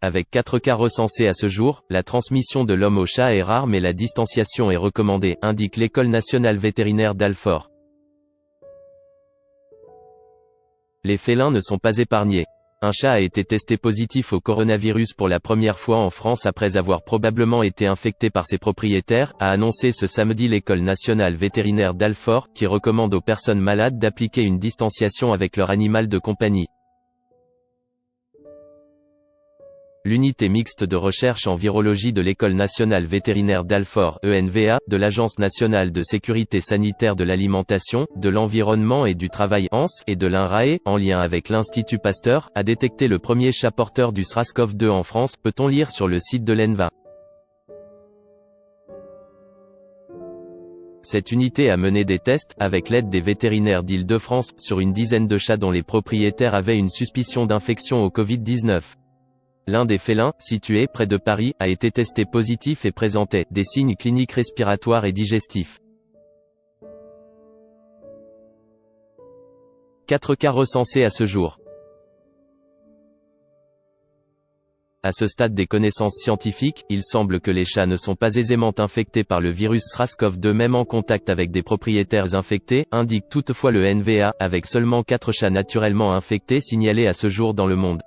Avec 4 cas recensés à ce jour, la transmission de l'homme au chat est rare mais la distanciation est recommandée, indique l'École nationale vétérinaire d'Alfort. Les félins ne sont pas épargnés. Un chat a été testé positif au coronavirus pour la première fois en France après avoir probablement été infecté par ses propriétaires, a annoncé ce samedi l'École nationale vétérinaire d'Alfort, qui recommande aux personnes malades d'appliquer une distanciation avec leur animal de compagnie. L'unité mixte de recherche en virologie de l'École nationale vétérinaire d'Alfort (ENVA), de l'Agence nationale de sécurité sanitaire de l'alimentation, de l'environnement et du travail (ANSE) et de l'INRAE, en lien avec l'Institut Pasteur, a détecté le premier chat porteur du SRAS-CoV-2 en France, peut-on lire sur le site de l'ENVA. Cette unité a mené des tests, avec l'aide des vétérinaires d'Île-de-France, sur une dizaine de chats dont les propriétaires avaient une suspicion d'infection au Covid-19. L'un des félins, situé près de Paris, a été testé positif et présentait des signes cliniques respiratoires et digestifs. 4 cas recensés à ce jour. À ce stade des connaissances scientifiques, il semble que les chats ne sont pas aisément infectés par le virus SRAS-CoV-2 même en contact avec des propriétaires infectés, indique toutefois le NVA, avec seulement 4 chats naturellement infectés signalés à ce jour dans le monde.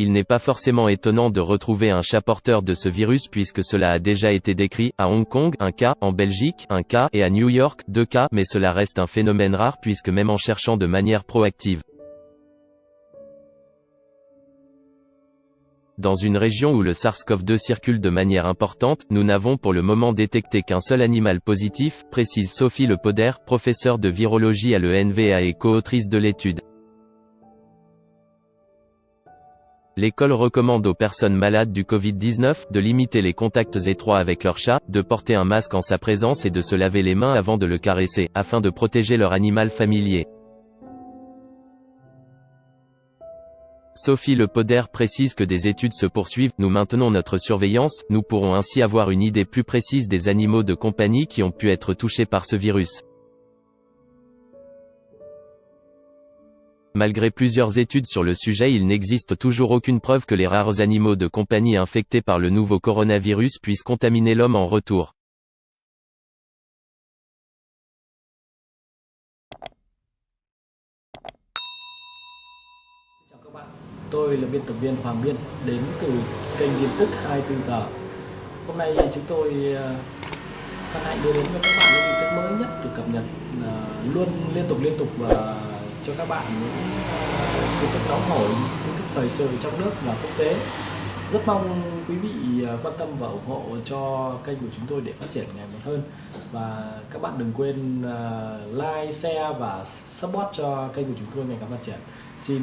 Il n'est pas forcément étonnant de retrouver un chat porteur de ce virus puisque cela a déjà été décrit, à Hong Kong, 1 cas, en Belgique, 1 cas, et à New York, 2 cas, mais cela reste un phénomène rare puisque même en cherchant de manière proactive. Dans une région où le SARS-CoV-2 circule de manière importante, nous n'avons pour le moment détecté qu'un seul animal positif, précise Sophie Le Poder, professeure de virologie à l'ENVA et co-autrice de l'étude. L'école recommande aux personnes malades du Covid-19 de limiter les contacts étroits avec leur chat, de porter un masque en sa présence et de se laver les mains avant de le caresser, afin de protéger leur animal familier. Sophie Le Poder précise que des études se poursuivent, nous maintenons notre surveillance, nous pourrons ainsi avoir une idée plus précise des animaux de compagnie qui ont pu être touchés par ce virus. Malgré plusieurs études sur le sujet, il n'existe toujours aucune preuve que les rares animaux de compagnie infectés par le nouveau coronavirus puissent contaminer l'homme en retour. Chào các bạn, tôi là biên tập viên Hoàng Biên đến từ kênh tin tức 24 giờ. Hôm nay chúng tôi hân hạnh đưa đến cho các bạn những tin tức mới nhất được cập nhật luôn liên tục và cho các bạn những tin tức nóng hổi, tin tức thời sự trong nước và quốc tế. Rất mong quý vị quan tâm và ủng hộ cho kênh của chúng tôi để phát triển ngày một hơn. Và các bạn đừng quên like, share và support cho kênh của chúng tôi ngày càng phát triển. Xin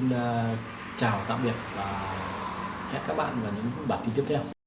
chào tạm biệt và hẹn các bạn vào những bản tin tiếp theo.